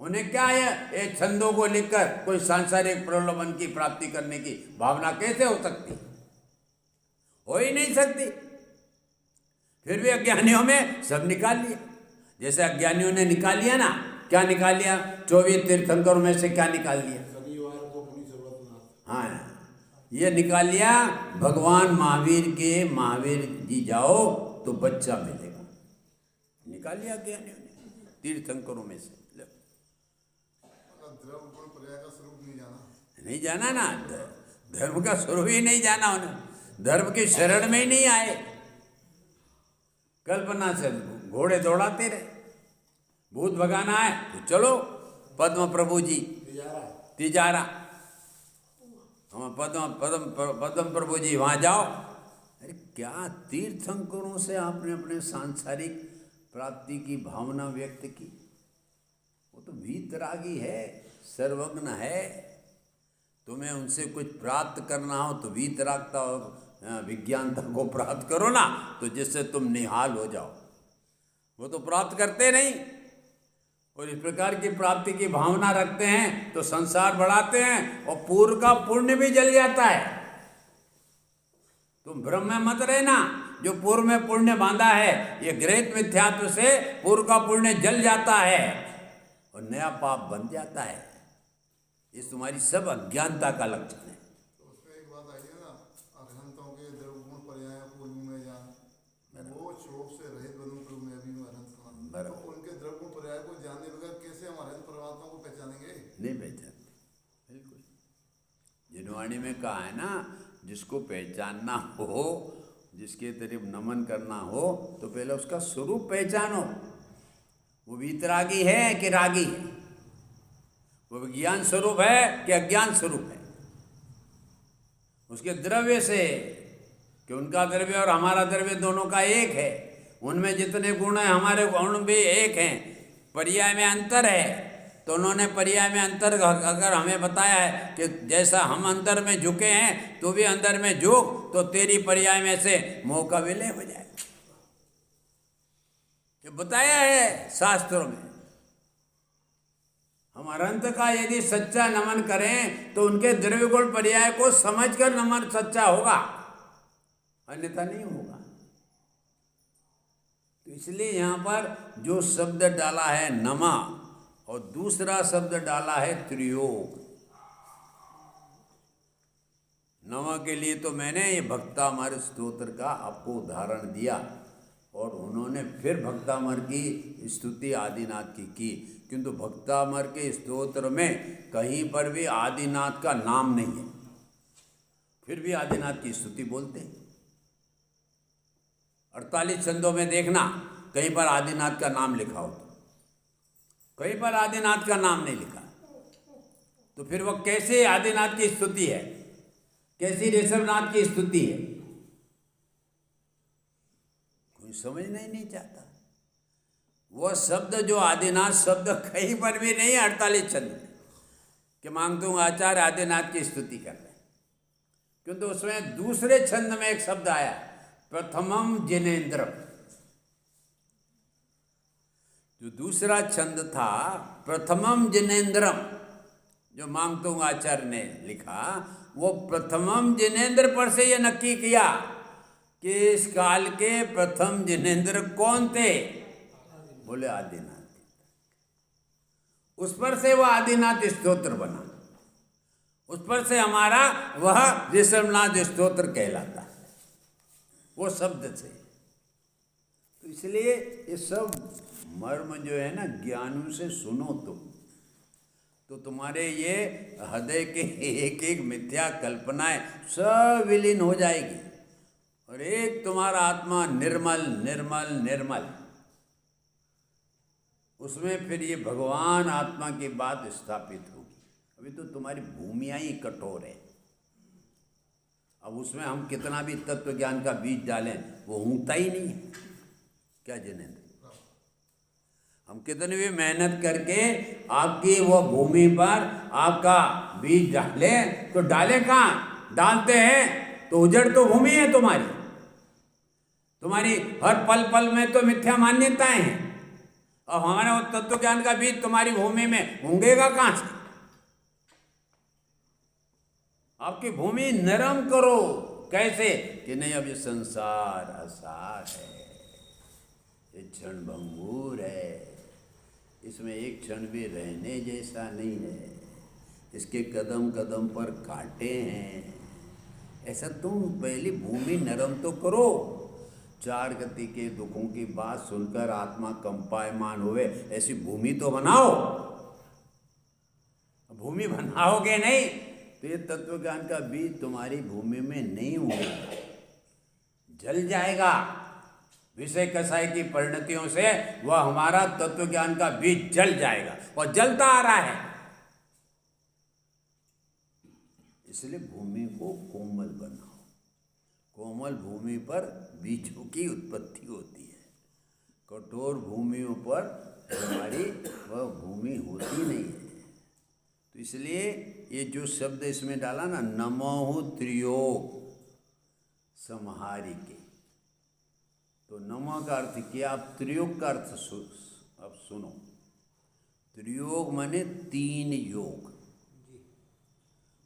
उन्हें क्या है, ये छंदों को लिखकर कोई सांसारिक प्रलोभन की प्राप्ति करने की भावना कैसे हो सकती? हो ही नहीं सकती। फिर भी अज्ञानियों में सब निकाल लिया। जैसे अज्ञानियों ने निकाल लिया ना, क्या निकाल लिया? 24 तीर्थंकरों में से क्या निकाल लिया? शनिवार को अपनी सर्वतनाथ। हाँ, ये निकाल लिया भगवान महावीर के, महावीर जी जाओ तो बच्चा मिलेगा, निकाल लिया अज्ञानियों ने तीर्थंकरों में से। द्रव गुण पर्याय का स्वरूप नहीं जाना, नहीं जाना ना, धर्म का स्वरूप ही नहीं जाना उन्हें, धर्म की शरण में ही नहीं आए। कल्पना से घोड़े दौड़ाते रहे, भूत भगाना है तो चलो पद्म प्रभु जी तिजारा, हम पद्म प्रभु जी वहाँ जाओ। अरे क्या तीर्थंकरों से आपने अपने सांसारिक प्राप्ति की भावना व्यक्त की? वो तो वीतरागी है, सर्वज्ञ है। तुम्हें उनसे कुछ प्राप्त करना हो तो वीतरागता और विज्ञानता को प्राप्त करो ना, तो जिससे तुम निहाल हो जाओ। वो तो प्राप्त करते नहीं, और इस प्रकार की प्राप्ति की भावना रखते हैं तो संसार बढ़ाते हैं और पूर्व का पुण्य भी जल जाता है। तुम भ्रम में मत रहना, जो पूर्व में पुण्य बांधा है ये गृहीत मिथ्यात्व से पूर्व का पुण्य जल जाता है और नया पाप बन जाता है। ये तुम्हारी सब अज्ञानता का लक्षण है। तो उसमें एक बात आई है ना, अरहंतों के द्रव गुण पर्याय को लूं मैं जान, वो क्षोभ से रहित बनूं प्रभु मैं भी अरहंत कहूं। तो उनके द्रव गुण पर्याय को जानने बगैर कैसे हम अरहंत परमात्मा को पहचानेंगे? नहीं पहचानते, बिल्कुल। जिनवाणी में कहा है ना, जिसको पहचानना हो, जिसके तरफ नमन करना हो तो पहले उसका स्वरूप पहचानो। वो वीतरागी है कि रागी है, वो विज्ञान स्वरूप है कि अज्ञान स्वरूप है। उसके द्रव्य से, कि उनका द्रव्य और हमारा द्रव्य दोनों का एक है, उनमें जितने गुण हैं हमारे गुण भी एक हैं, पर्याय में अंतर है। तो उन्होंने पर्याय में अंतर अगर हमें बताया है कि जैसा हम अंदर में झुके हैं तो भी अंदर में झुक, तो तेरी पर्याय में से मोह का विलय हो जाए, ये बताया है शास्त्रों में। हम अनंत का यदि सच्चा नमन करें तो उनके द्रव्य गुण पर्याय को समझकर नमन सच्चा होगा, अन्यथा नहीं होगा। तो इसलिए यहाँ पर जो शब्द डाला है नमा, और दूसरा शब्द डाला है त्रियोग। नमा के लिए तो मैंने ये भक्तामर स्तोत्र का आपको उदाहरण दिया, और उन्होंने फिर भक्तामर की स्तुति आदिनाथ की, किंतु भक्तामर के स्तोत्र में कहीं पर भी आदिनाथ का नाम नहीं है, फिर भी आदिनाथ की स्तुति बोलते हैं। 48 छंदों में देखना कहीं पर आदिनाथ का नाम लिखा हो, कहीं पर आदिनाथ का नाम नहीं लिखा, तो फिर वह कैसे आदिनाथ की स्तुति है, कैसी ऋषभनाथ की स्तुति है? कोई समझना ही नहीं चाहता। वह शब्द जो आदिनाथ शब्द कहीं पर भी नहीं है 48 छंद में, कि मांगता हूँ आचार्य आदिनाथ की स्तुति कर रहे हैं, किंतु उसमें दूसरे छंद में एक शब्द आया, प्रथमम जिनेन्द्र। जो दूसरा छंद था प्रथमम जिनेन्द्रम, जो मांगता हूँ आचार्य ने लिखा, वो प्रथमम जिनेन्द्र पर से ये नक्की किया कि इस काल के प्रथम जिनेन्द्र कौन थे? बोले आदिनाथ। उस पर से वह आदिनाथ स्तोत्र बना, उस पर से हमारा वह ऋषभनाथ स्तोत्र कहलाता है, वो शब्द से। तो इसलिए ये सब मर्म जो है ना, ज्ञानों से सुनो तुम, तो तुम्हारे ये हृदय के एक एक मिथ्या कल्पनाएं सब विलीन हो जाएगी और एक तुम्हारा आत्मा निर्मल निर्मल निर्मल, उसमें फिर ये भगवान आत्मा की बात स्थापित होगी। अभी तो तुम्हारी भूमियाँ ही कठोर है, अब उसमें हम कितना भी तत्व ज्ञान का बीज डालें वो ऊँगता ही नहीं है। क्या जिनेंद्र, हम कितनी भी मेहनत करके आपकी वो भूमि पर आपका बीज डाले, तो डाले कहाँ, डालते हैं तो उजड़ तो भूमि है तुम्हारी, तुम्हारी हर पल पल में तो मिथ्या मान्यताएं हैं, और हमारा वो तत्व ज्ञान का बीज तुम्हारी भूमि में होंगेगा कहाँ से। आपकी भूमि नरम करो, कैसे कि नहीं, अब ये संसार असार है, ये क्षण भंगुर है, इसमें एक क्षण भी रहने जैसा नहीं है, इसके कदम कदम पर कांटे हैं। ऐसा तुम पहली भूमि नरम तो करो, चार गति के दुखों की बात सुनकर आत्मा कंपायमान हुए ऐसी भूमि तो बनाओ। भूमि बनाओगे नहीं तो ये तत्व ज्ञान का बीज तुम्हारी भूमि में नहीं होगा, जल जाएगा। विषय कसाय की परिणतियों से वह हमारा तत्व ज्ञान का बीज जल जाएगा और जलता आ रहा है। इसलिए भूमि को कोमल बनाओ, कोमल भूमि पर बीजों की उत्पत्ति होती है, कठोर भूमियों पर हमारी वह भूमि होती नहीं है। तो इसलिए ये जो शब्द इसमें डाला ना, नमोहु त्रियोग संहारिके, तो नमो का अर्थ किया, आप त्रियोग का अर्थ अब सुनो। त्रियोग माने तीन योग।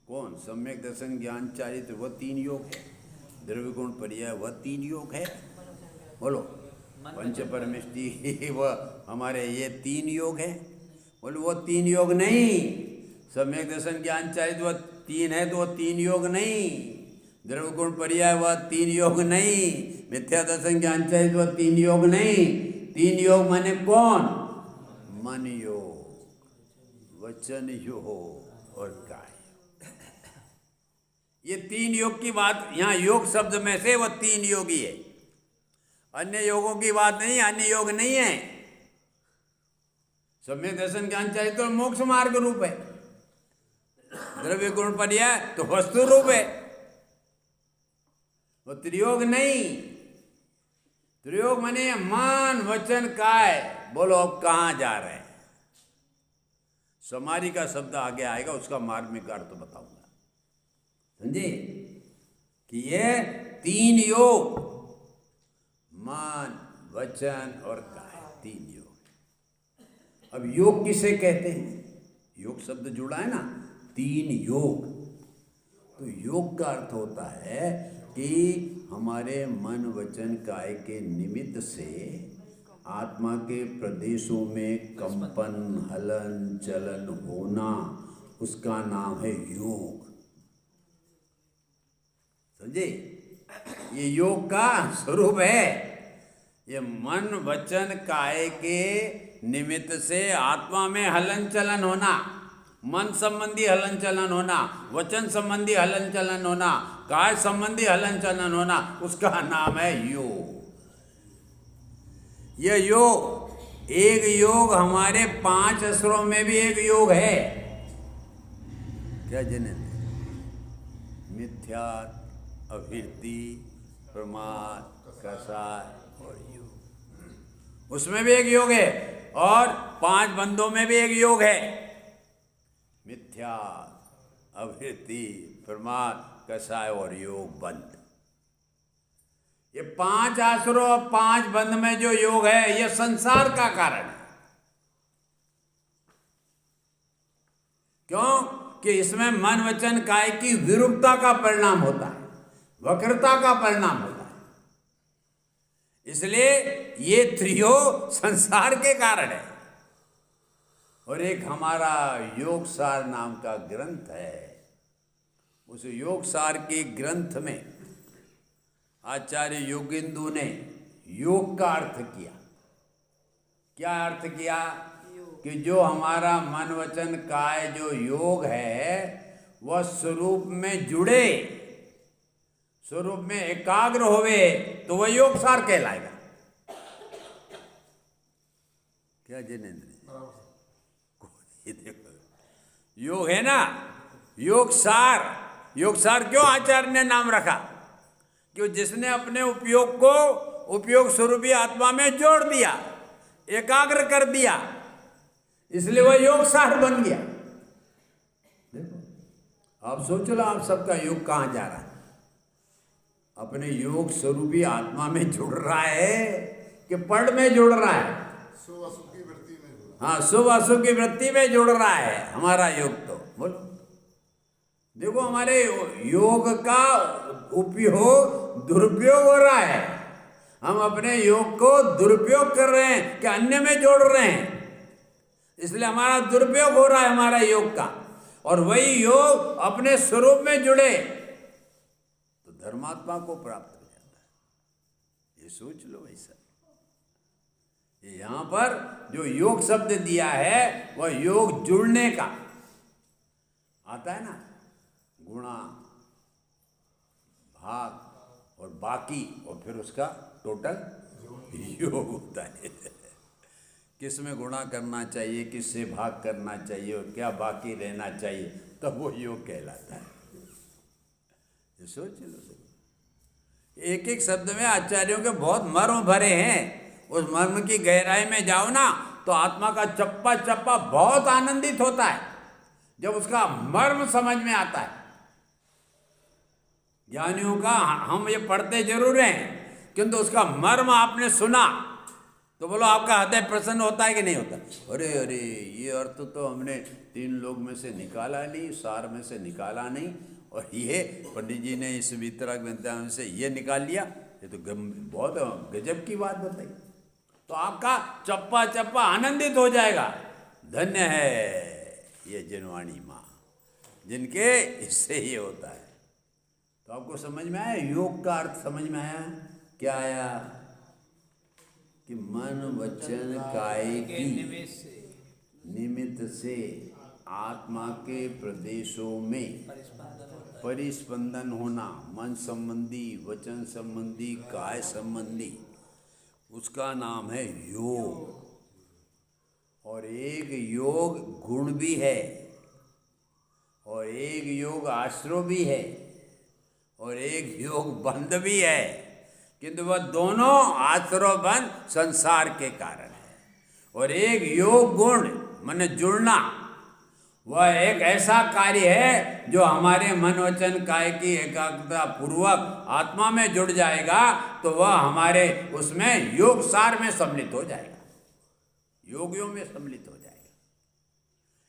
कौन? सम्यक दर्शन ज्ञान चारित्र वह तीन योग है, द्रव्य गुण पर्याय वह तीन योग है, बोलो। पंच परमिष्टि वह हमारे ये तीन योग है, बोलो। वो तीन योग नहीं, सम्यक दर्शन ज्ञान चारित्र वह तीन है तो वह तीन योग नहीं, द्रव्य गुण पर्याय वह तीन योग नहीं, मिथ्या दर्शन ज्ञान चाहिए वह तीन योग नहीं। तीन योग माने कौन? मन योग, वचन योग और काय। ये तीन योग की बात यहाँ योग शब्द में से वह तीन योगी है, अन्य योगों की बात नहीं, अन्य योग नहीं है। सम्यक दर्शन ज्ञान चाहिए तो मोक्ष मार्ग रूप है, द्रव्य गुण पर्याय तो वस्तु रूप है, वो त्रियोग नहीं। त्रियोग माने मन वचन काय। बोलो अब कहाँ जा रहे हैं? समारी का शब्द आगे आएगा, उसका मार्मिक अर्थ बताऊंगा, समझे? कि ये तीन योग, मन वचन और काय, तीन योग। अब योग किसे कहते हैं? योग शब्द जुड़ा है ना, तीन योग। तो योग का अर्थ होता है कि हमारे मन वचन काय के निमित्त से आत्मा के प्रदेशों में कंपन हलन चलन होना, उसका नाम है योग, समझे? ये योग का स्वरूप है। ये मन वचन काय के निमित्त से आत्मा में हलन चलन होना, मन संबंधी हलन चलन होना, वचन संबंधी हलन चलन होना, काय संबंधी हलन चलन होना, उसका नाम है योग। यह योग, एक योग हमारे 5 असुरों में भी एक योग है। क्या जिनेंद्र? मिथ्या, अभिवृत्ति, प्रमाद, कसाय और योग, उसमें भी एक योग है। और 5 बंदों में भी एक योग है, मिथ्या, अभिवृत्ति, प्रमाद, कसाय और योग बंद। ये 5 आसुरों और 5 बंद में जो योग है, यह संसार का कारण है। क्यों? कि इसमें मन वचन काय की विरूपता का परिणाम होता है, वक्रता का परिणाम होता है। इसलिए ये त्रियोग संसार के कारण है। और एक हमारा योग सार नाम का ग्रंथ है। उस योग सार के ग्रंथ में आचार्य योगेंदु ने योग का अर्थ किया। क्या अर्थ किया? कि जो हमारा मन वचन काय जो योग है वह स्वरूप में जुड़े, स्वरूप में एकाग्र होवे तो वह योग सार कहलाएगा। क्या जिनेंद्र? ये देखो योग है ना, योग सार। योग सार क्यों आचार्य ने नाम रखा? क्यों जिसने अपने उपयोग को उपयोग स्वरूपी आत्मा में जोड़ दिया, एकाग्र कर दिया, इसलिए वह योग सार बन गया। देखो आप सोच लो, आप सबका योग कहाँ जा रहा है? अपने योग स्वरूपी आत्मा में जुड़ रहा है कि पढ़ में जुड़ रहा है? शुभ अशुभ की वृत्ति में। हाँ, शुभ अशुभ की वृत्ति में जुड़ रहा है हमारा योग। तो बोलो, देखो हमारे योग का उपयोग दुरुपयोग हो रहा है। हम अपने योग को दुरुपयोग कर रहे हैं कि अन्य में जोड़ रहे हैं, इसलिए हमारा दुरुपयोग हो रहा है हमारा योग का। और वही योग अपने स्वरूप में जुड़े तो धर्मात्मा को प्राप्त हो जाता है। ये सोच लो ऐसा। ये यहां पर जो योग शब्द दिया है वह योग जुड़ने का आता है ना, गुणा भाग और बाकी, और फिर उसका टोटल योग होता है। किस में गुणा करना चाहिए, किससे भाग करना चाहिए और क्या बाकी रहना चाहिए, तब वो योग कहलाता है। ये सोच लो, एक एक शब्द में आचार्यों के बहुत मर्म भरे हैं। उस मर्म की गहराई में जाओ ना तो आत्मा का चप्पा चप्पा बहुत आनंदित होता है जब उसका मर्म समझ में आता है। ज्ञानियों का हम ये पढ़ते जरूर हैं, किंतु उसका मर्म आपने सुना तो बोलो आपका हृदय प्रसन्न होता है कि नहीं होता? अरे अरे, ये अर्थ तो हमने 3 लोग में से निकाला नहीं, सार में से निकाला नहीं, और ये पंडित जी ने इस वितरक ग्रंथ में से ये निकाल लिया। ये तो बहुत गजब की बात बताई। तो आपका चप्पा चप्पा आनंदित हो जाएगा। धन्य है ये जिनवाणी माँ, जिनके इससे ये होता है। तो आपको समझ में आया? योग का अर्थ समझ में आया? क्या आया? कि मन वचन काय की निमित्त से आत्मा के प्रदेशों में परिस्पंदन होना, मन संबंधी, वचन संबंधी, काय संबंधी, उसका नाम है योग। और एक योग गुण भी है और एक योग आश्रय भी है और एक योग बंध भी है, किंतु वह दोनों आश्रय बंध संसार के कारण है। और एक योग गुण मन जुड़ना, वह एक ऐसा कार्य है जो हमारे मन वचन काय की एकाग्रता पूर्वक आत्मा में जुड़ जाएगा तो वह हमारे उसमें योग सार में सम्मिलित हो जाएगा, योगियों में सम्मिलित हो जाएगा।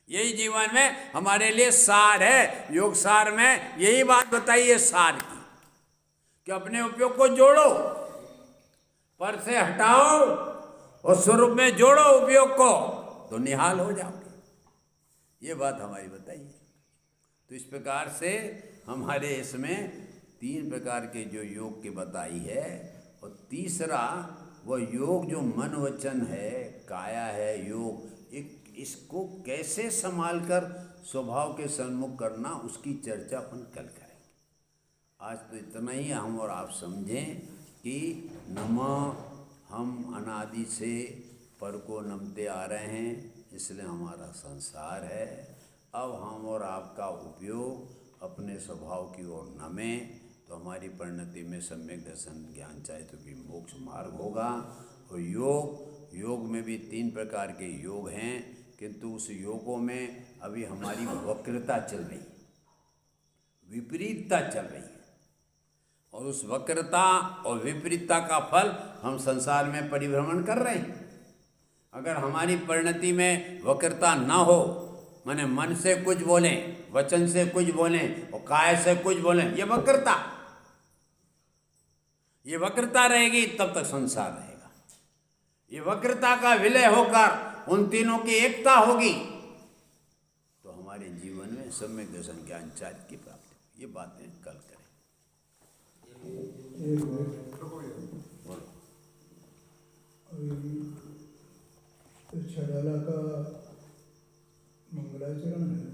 यही जीवन में हमारे लिए सार है। योग सार में यही बात बताइए सार की, कि अपने उपयोग को जोड़ो, पर से हटाओ और स्वरूप में जोड़ो उपयोग को, तो निहाल हो जाओगे। ये बात हमारी बताइए। तो इस प्रकार से हमारे इसमें 3 प्रकार के जो योग के बताई है, और तीसरा वह योग जो मन वचन है, काया है योग, इसको कैसे संभाल कर स्वभाव के सन्मुख करना, उसकी चर्चा अपन कल करेंगे। आज तो इतना ही हम और आप समझें कि हम अनादि से पर को नमते आ रहे हैं, इसलिए हमारा संसार है। अब हम और आपका उपयोग अपने स्वभाव की ओर नमें तो हमारी परिणति में सम्यक दर्शन ज्ञान चाहे तो भी मोक्ष मार्ग होगा। और योग में भी 3 प्रकार के योग हैं, किंतु उस योगों में अभी हमारी वक्रता चल रही, विपरीतता चल रही है, और उस वक्रता और विपरीतता का फल हम संसार में परिभ्रमण कर रहे हैं। अगर हमारी परिणति में वक्रता न हो, माने मन से कुछ बोलें, वचन से कुछ बोलें और काय से कुछ बोलें, ये वक्रता रहेगी तब तक संसार रहेगा। ये वक्रता का विलय होकर उन तीनों की एकता होगी तो हमारे जीवन में सम्यक दर्शन ज्ञान चारित्र की प्राप्ति होगी। ये बातें कल करें। बोलो। अभी छड़ाला का मंगलाचरण है,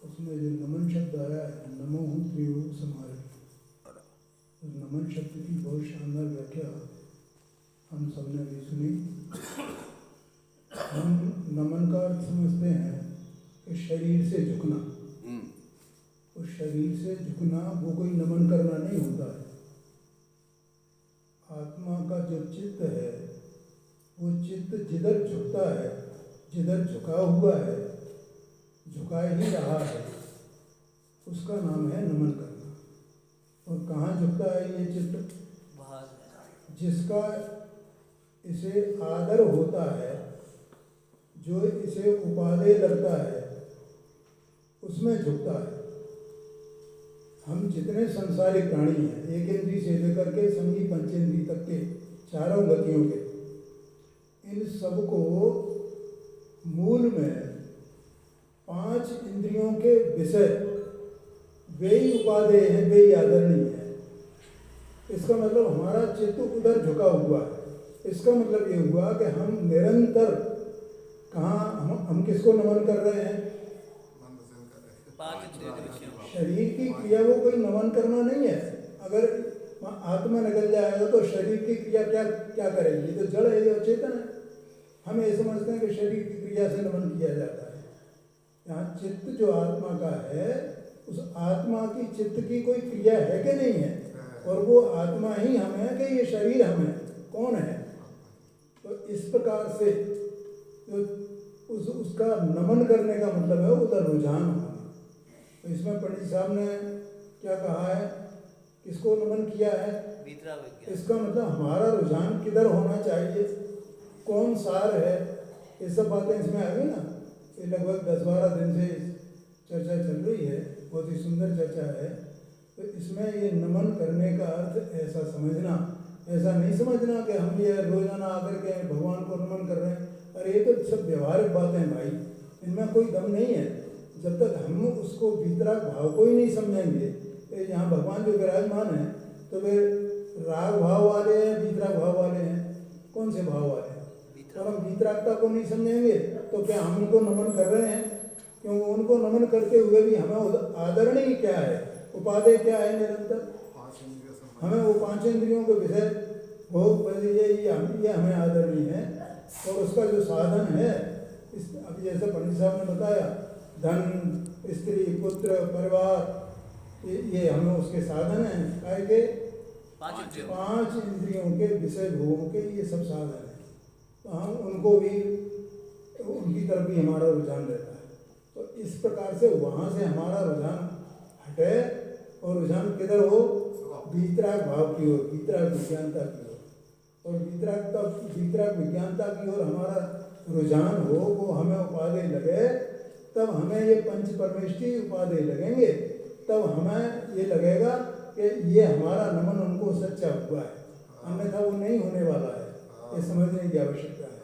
उसमें जो नमन शब्द आया है, नमो त्रियोग समारे, उस नमन शब्द की बहुत शानदार व्याख्या हम सबने भी सुनी। हम नमन का अर्थ समझते हैं कि शरीर से झुकना। उस शरीर से झुकना वो कोई नमन करना नहीं होता है। आत्मा का जो चित्त है वो चित्त जिधर झुकता है, जिधर झुका हुआ है, झुका ही रहा है, उसका नाम है नमन करना। और कहाँ झुकता है ये चित्त? जिसका इसे आदर होता है, जो इसे उपादेय लगता है, उसमें झुकता है। हम जितने संसारिक प्राणी हैं, एक इंद्री से लेकर के संगी पंचेंद्री तक के चारों गतियों के, इन सबको मूल में 5 इंद्रियों के विषय वे ही उपादेय हैं, वे ही आदरणीय है। इसका मतलब हमारा चित्त उधर झुका हुआ है। इसका मतलब ये हुआ कि हम निरंतर कहाँ हम किसको नमन कर रहे हैं? शरीर की क्रिया को कोई नमन करना नहीं है। अगर आत्मा निकल जाएगा तो शरीर की क्रिया क्या करेगी? तो जड़ है, ये चेतन है। हम ये समझते हैं कि शरीर की क्रिया से नमन किया जाता है। यहाँ चित्त जो आत्मा का है, उस आत्मा की चित्त की कोई क्रिया है कि नहीं है? और वो आत्मा ही हम है कि ये शरीर हम है? कौन है? तो इस प्रकार से तो उसका नमन करने का मतलब है उधर रुझान होना। तो इसमें पंडित साहब ने क्या कहा है, किसको नमन किया है? इसका मतलब हमारा रुझान किधर होना चाहिए, कौन सार है, ये सब बातें इसमें आ गई ना। ये लगभग 10-12 दिन से चर्चा चल रही है, बहुत ही सुंदर चर्चा है। तो इसमें ये नमन करने का अर्थ ऐसा समझना, ऐसा नहीं समझना कि हम ये रोजाना आकर के भगवान को नमन कर रहे हैं। अरे ये तो सब व्यवहारिक बातें हैं भाई, इनमें कोई दम नहीं है। जब तक हम उसको भीतराग भाव को ही नहीं समझेंगे, यहाँ भगवान जो विराजमान है तो वे राग भाव वाले हैं, भीतराग भाव वाले हैं, कौन से भाव वाले हैं? और हम भीतरागता को नहीं समझेंगे तो क्या हम उनको नमन कर रहे हैं? क्योंकि उनको नमन करते हुए भी हमें आदरणीय क्या है, उपादेय क्या है? निरंतर हमें वो 5 इंद्रियों के विषय भोग ये हमें आदरणीय है। और उसका जो साधन है, अभी जैसे पंडित साहब ने बताया, धन, स्त्री, पुत्र, परिवार, ये हमें उसके साधन हैं। काय के 5 इंद्रियों के विषय भोगों के ये सब साधन हैं। तो हम उनको भी, उनकी तरफ भी हमारा रुझान रहता है। तो इस प्रकार से वहाँ से हमारा रुझान हटे और रुझान किधर हो? भीतराग भाव की ओर, भीतराग विज्ञानता की ओर। और भीतराग विज्ञानता की ओर हमारा रुझान हो, वो हमें उपादेय लगे, तब हमें ये पंच परमेष्टि उपादेय लगेंगे। तब हमें ये लगेगा कि ये हमारा नमन उनको सच्चा हुआ है, अन्यथा वो नहीं होने वाला है। ये समझने की आवश्यकता है।